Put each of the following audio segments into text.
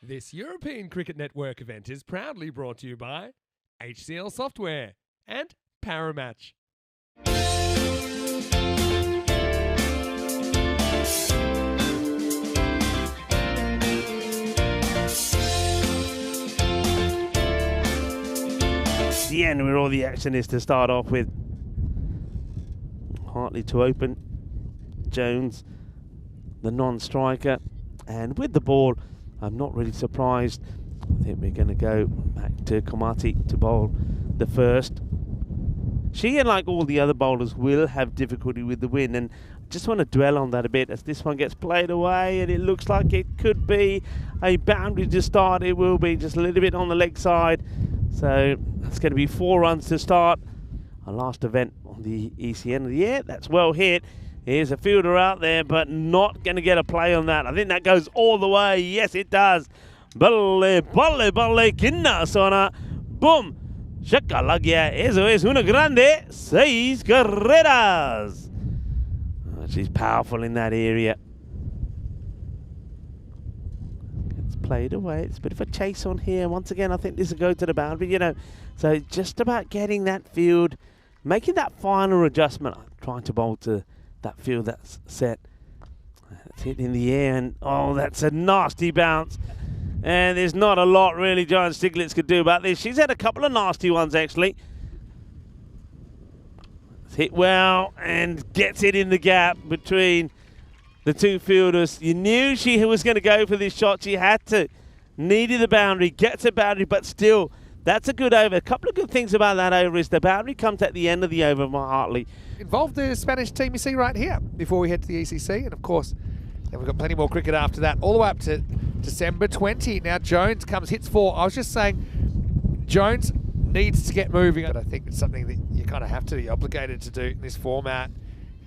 This European Cricket Network event is proudly brought to you by HCL Software and Paramatch. The end where all the action is to start off with. Hartley to open, Jones the non-striker, and with the ball I'm not really surprised. I think we're going to go back to Komati to bowl the first. She, and like all the other bowlers, will have difficulty with the wind, and just want to dwell on that a bit as this one gets played away, and it looks like it could be a boundary to start. It will be just a little bit on the leg side, so that's going to be 4 runs to start our last event on the ECN of the year. That's well hit. Here's a fielder out there, but not going to get a play on that. I think that goes all the way. Yes, it does. Balle, balle, balle, kinna sona. Boom. Shakalagya. Eso es una grande. 6 carreras. Oh, she's powerful in that area. Gets played away. It's a bit of a chase on here. Once again, I think this will go to the boundary, you know. So just about getting that field, making that final adjustment. I'm trying to bowl to that field that's set. It's hit in the air, and oh, that's a nasty bounce. And there's not a lot really Giant Stiglitz could do about this. She's had a couple of nasty ones actually. It's hit well and gets it in the gap between the two fielders. You knew she was going to go for this shot. She had to. Needed the boundary, gets a boundary, but still, that's a good over. A couple of good things about that over is the boundary comes at the end of the over by Hartley. Involved the Spanish team you see right here before we head to the ECC, and of course then we've got plenty more cricket after that, all the way up to December 20. Now Jones comes, hits 4. I was just saying Jones needs to get moving, but I think it's something that you kind of have to be obligated to do in this format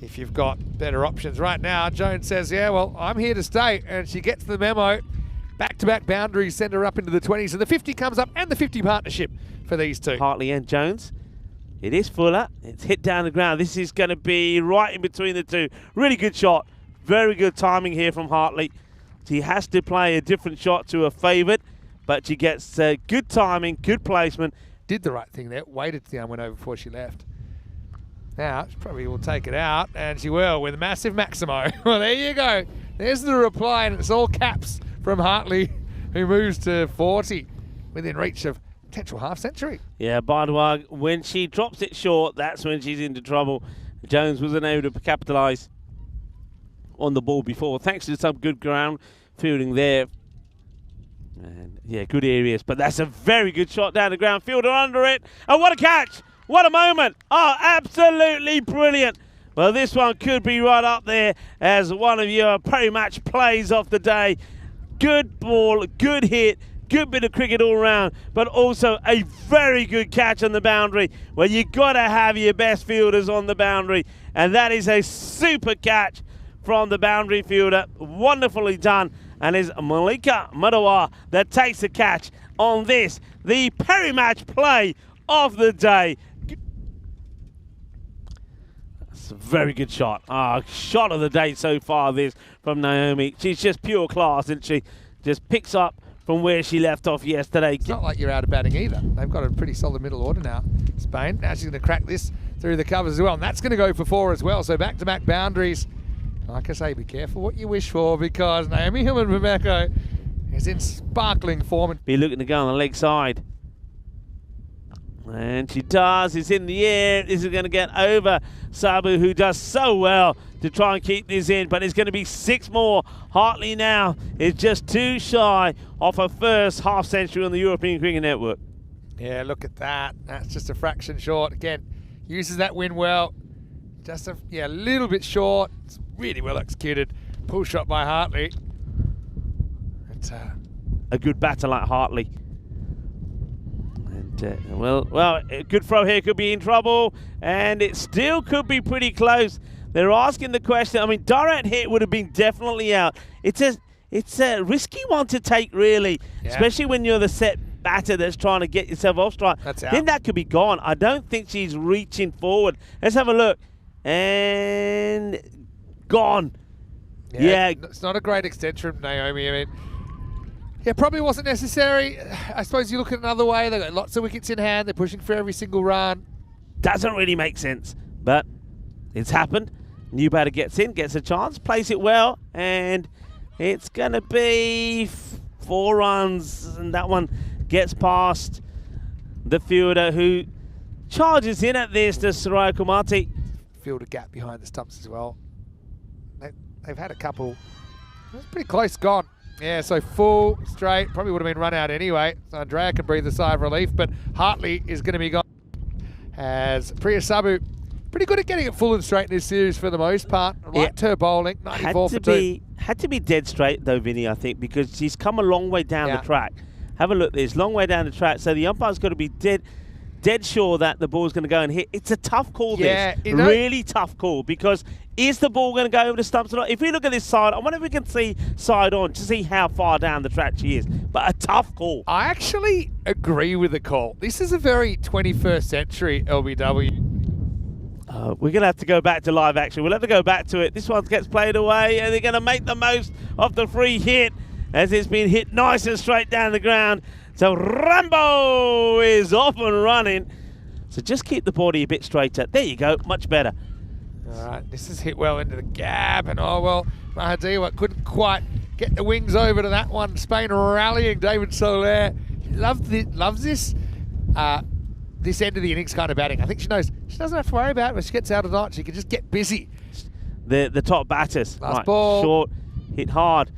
if you've got better options. Right now Jones says, yeah, well, I'm here to stay, and she gets the memo. Back-to-back boundaries send her up into the 20s, and the 50 comes up, and the 50 partnership for these two. Hartley and Jones. It is Fuller. It's hit down the ground. This is going to be right in between the two. Really good shot. Very good timing here from Hartley. She has to play a different shot to a favourite, but she gets good timing, good placement. Did the right thing there. Waited till the arm went over before she left. Now, she probably will take it out, and she will with a massive Maximo. Well, there you go. There's the reply, and it's all caps from Hartley, who moves to 40 within reach of potential half-century. Yeah, Bardwag, when she drops it short, that's when she's into trouble. Jones wasn't able to capitalise on the ball before, thanks to some good ground fielding there. And yeah, good areas, but that's a very good shot down the ground. Fielder under it, and what a catch! What a moment! Oh, absolutely brilliant. Well, this one could be right up there as one of your pre-match plays of the day. Good ball, good hit, good bit of cricket all round, but also a very good catch on the boundary where you got to have your best fielders on the boundary, and that is a super catch from the boundary fielder. Wonderfully done, and is Malika Madawa that takes the catch on this, the peri-match play of the day. That's a very good shot. Shot of the day so far, this from Naomi. She's just pure class, isn't she? Just picks up from where she left off yesterday. It's not like you're out of batting either. They've got a pretty solid middle order now, Spain. Now she's going to crack this through the covers as well, and that's going to go for 4 as well. So back-to-back boundaries. Like I say, be careful what you wish for, because Naomi Hillman-Bameko is in sparkling form. Be looking to go on the leg side. And she does. It's in the air. This is going to get over Sabu, who does so well to try and keep this in, but it's going to be 6 more. Hartley now is just too shy off her first half-century on the European Cricket Network. Yeah, look at that. That's just a fraction short. Again, uses that wind well. Just a little bit short. It's really well executed. Pull shot by Hartley. It's a good batter like Hartley. Well, a good throw here could be in trouble, and it still could be pretty close. They're asking the question. I mean, direct hit would have been definitely out. It's a risky one to take, really, especially when you're the set batter that's trying to get yourself off strike. That's out. Then that could be gone. I don't think she's reaching forward. Let's have a look. And gone. Yeah. It's not a great extension from Naomi. I mean, Yeah, probably wasn't necessary. I suppose you look at another way. They've got lots of wickets in hand. They're pushing for every single run. Doesn't really make sense, but it's happened. New batter gets in, gets a chance, plays it well, and it's going to be 4 runs, and that one gets past the fielder who charges in at this to Soraya Kumati. Field a gap behind the stumps as well. They've had a couple. It's pretty close gone. Yeah, so full, straight, probably would have been run out anyway. So Andrea can breathe a sigh of relief, but Hartley is going to be gone. As Priya Sabu, pretty good at getting it full and straight in this series for the most part. I liked her bowling, 94 for 2. Had to be dead straight though, Vinny, I think, because she's come a long way down the track. Have a look, this long way down the track. So the umpire's got to be dead sure that the ball's going to go and hit. It's a tough call, this. Really tough call, because is the ball going to go over the stumps or not? If we look at this side, I wonder if we can see side on to see how far down the track she is. But a tough call. I actually agree with the call. This is a very 21st century LBW. We're going to have to go back to live action. We'll have to go back to it. This one gets played away, and they're going to make the most of the free hit as it's been hit nice and straight down the ground. So Rambo is off and running. So just keep the body a bit straighter. There you go, much better. All right, this is hit well into the gap, and oh well, Mahadewa couldn't quite get the wings over to that one. Spain rallying David Soler. He loves this this end of the innings kind of batting. I think she knows she doesn't have to worry about it when she gets out of night. She can just get busy. The top batters. Last ball. Short, hit hard.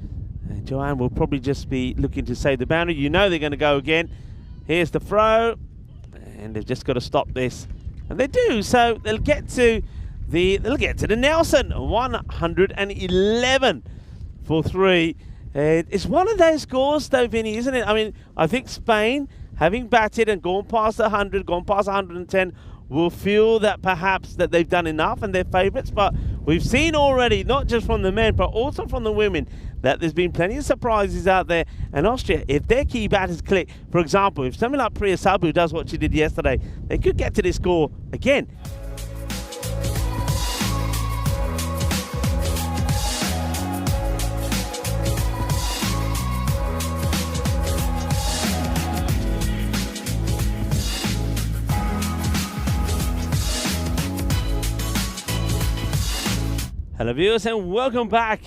And Joanne will probably just be looking to save the boundary. You know they're going to go again. Here's the throw, and they've just got to stop this, and they do. So they'll get to the Nelson. 111 for 3. It's one of those scores, though, Vinny, isn't it? I mean, I think Spain, having batted and gone past 100, gone past 110, will feel that perhaps that they've done enough and they're favourites. But we've seen already, not just from the men, but also from the women, that there's been plenty of surprises out there. And Austria, if their key batters click, for example, if something like Priya Sabu does what she did yesterday, they could get to this score again. Hello viewers, and welcome back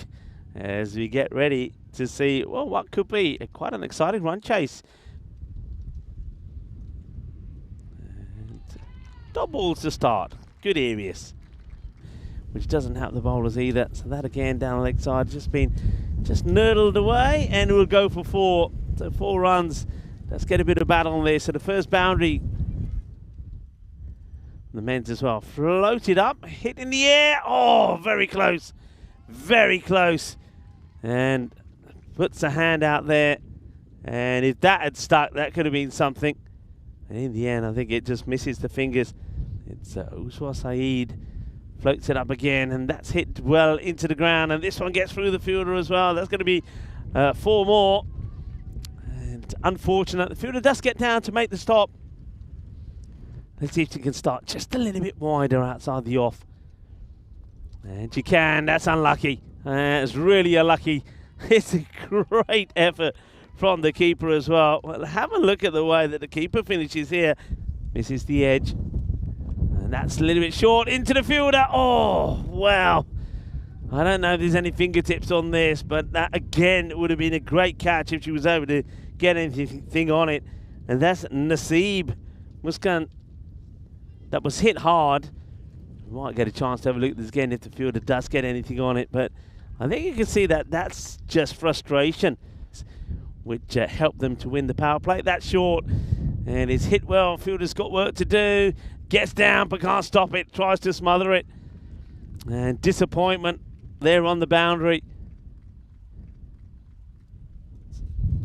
as we get ready to see, well, what could be quite an exciting run chase. And dot balls to start. Good areas, which doesn't help the bowlers either. So that again down the leg side, just nurdled away, and we'll go for 4. So 4 runs. Let's get a bit of battle on there. So the first boundary, the men's as well, floated up, hit in the air. Oh, very close, very close. And puts a hand out there. And if that had stuck, that could have been something. And in the end, I think it just misses the fingers. It's Uswa Saeed floats it up again, and that's hit well into the ground. And this one gets through the fielder as well. That's going to be 4 more. And unfortunate, the fielder does get down to make the stop. Let's see if she can start just a little bit wider outside the off. And she can. That's unlucky. It's really unlucky. It's a great effort from the keeper as well. Well, have a look at the way that the keeper finishes here. Misses the edge. And that's a little bit short into the fielder. Oh, wow. I don't know if there's any fingertips on this, but that, again, would have been a great catch if she was able to get anything on it. And that's Naseeb Muskan. That was hit hard. We might get a chance to have a look at this again if the fielder does get anything on it. But I think you can see that that's just frustration, which helped them to win the power play. That's short, and it's hit well. Fielder's got work to do. Gets down, but can't stop it. Tries to smother it. And disappointment there on the boundary.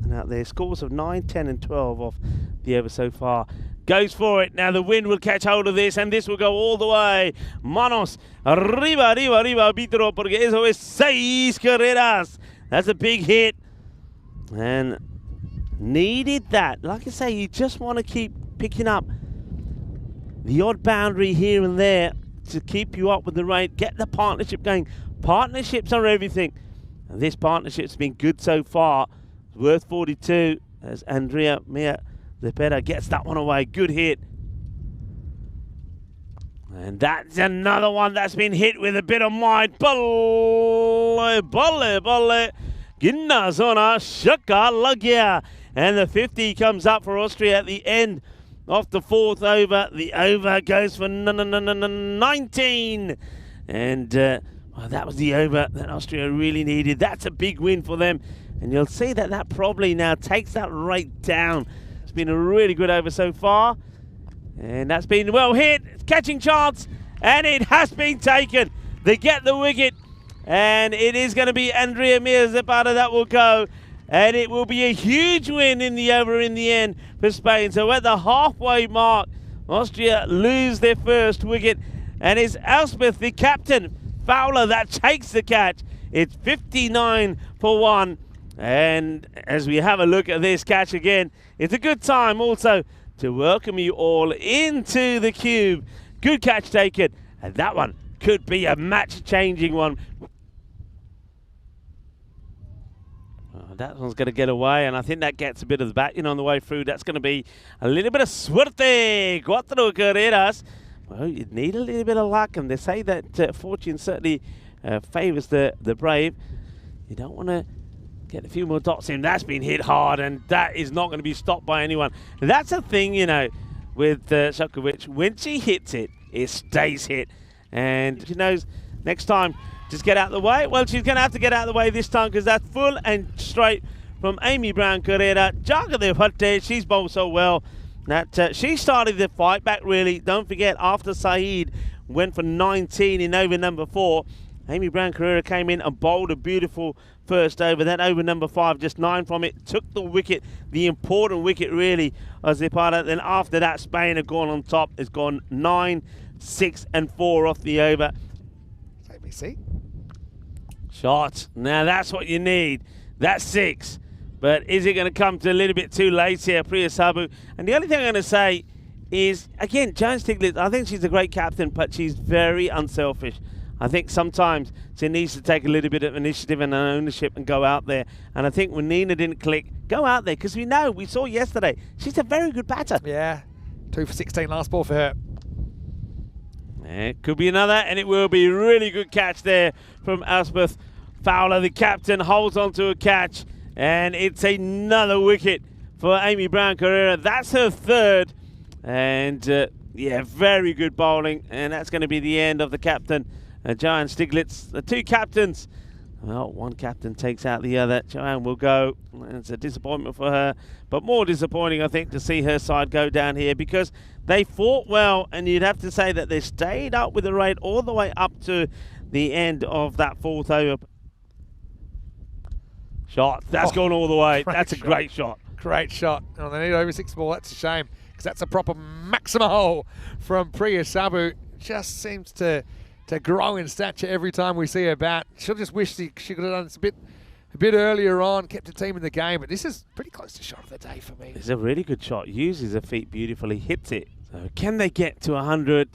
And out there, scores of 9, 10, and 12 off the over so far. Goes for it. Now the wind will catch hold of this, and this will go all the way. Manos. Arriba, arriba, arriba, arbitro, porque eso es 6 carreras. That's a big hit. And needed that. Like I say, you just want to keep picking up the odd boundary here and there to keep you up with the rate. Get the partnership going. Partnerships are everything. And this partnership's been good so far. worth 42 as Andrea Mia Lepera gets that one away. Good hit. And that's another one that's been hit with a bit of might. Bolle, bolle, bolle. Ginna zona shaka lagya. And the 50 comes up for Austria at the end of the fourth over. The over goes for 19. And well, that was the over that Austria really needed. That's a big win for them. And you'll see that that probably now takes that rate down. It's been a really good over so far. And that's been well hit. It's catching chance. And it has been taken. They get the wicket. And it is going to be Andrea Mir-Zapata that will go. And it will be a huge win in the over in the end for Spain. So at the halfway mark, Austria lose their first wicket. And it's Elspeth, the captain, Fowler, that takes the catch. It's 59 for 1. And as we have a look at this catch again, it's a good time also to welcome you all into the cube. Good catch taken. And that one could be a match-changing one. That one's going to get away, and I think that gets a bit of the batting on the way through. That's going to be a little bit of suerte. Cuatro carreras. Well, you need a little bit of luck, and they say that fortune certainly favours the brave. You don't want to get a few more dots in. That's been hit hard, and that is not going to be stopped by anyone. That's a thing, you know, with Shukovic. When she hits it, it stays hit. And she knows next time, just get out of the way. Well, she's going to have to get out of the way this time because that's full and straight from Amy Brown Carrera. Jagadev Bhatte, she's bowled so well that she started the fight back, really. Don't forget, after Saeed went for 19 in over number 4, Amy Brown Carrera came in and bowled a beautiful first over. That over number 5, just 9 from it, took the wicket, the important wicket, really, as Zapata. Then after that, Spain have gone on top. It's gone 9, 6 and 4 off the over. Let me see. Shot. Now that's what you need. That's 6. But is it going to come to a little bit too late here, Priya Sabu? And the only thing I'm going to say is, again, Joan Stiglitz, I think she's a great captain, but she's very unselfish. I think sometimes she needs to take a little bit of initiative and ownership and go out there. And I think when Nina didn't click, go out there, because we saw yesterday, she's a very good batter. Yeah, 2 for 16 last ball for her. It could be another, and it will be a really good catch there from Elspeth Fowler. The captain holds on to a catch, and it's another wicket for Amy Brown Carrera. That's her 3rd, and yeah, very good bowling, and that's going to be the end of the captain, Joanne Stiglitz. The 2 captains, well, one captain takes out the other. Joanne will go. It's a disappointment for her, but more disappointing, I think, to see her side go down here, because they fought well, and you'd have to say that they stayed up with the rate all the way up to the end of that 4th over. Shot. That's gone all the way. That's a great shot. Great shot. Oh, they need over 6 ball. That's a shame, because that's a proper maximum hole from Priya Sabu. Just seems to grow in stature every time we see her bat. She'll just wish she could have done this a bit earlier on, kept the team in the game. But this is pretty close to shot of the day for me. It's a really good shot. Uses her feet beautifully, hits it. So can they get to 100?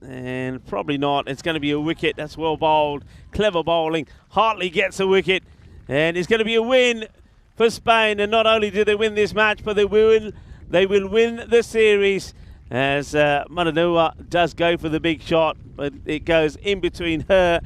And probably not. It's going to be a wicket. That's well bowled. Clever bowling. Hartley gets a wicket. And it's going to be a win for Spain. And not only do they win this match, but they will win the series, as Mananua does go for the big shot. But it goes in between her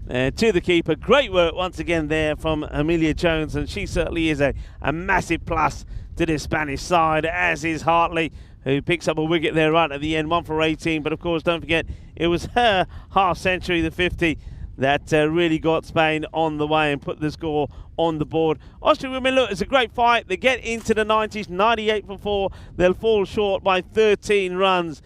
to the keeper. Great work once again there from Amelia Jones. And she certainly is a massive plus to this Spanish side, as is Hartley, who picks up a wicket there right at the end, 1 for 18. But of course, don't forget, it was her half century, the 50, that really got Spain on the way and put the score on the board. Austrian women, look, it's a great fight. They get into the 90s, 98 for 4. They'll fall short by 13 runs.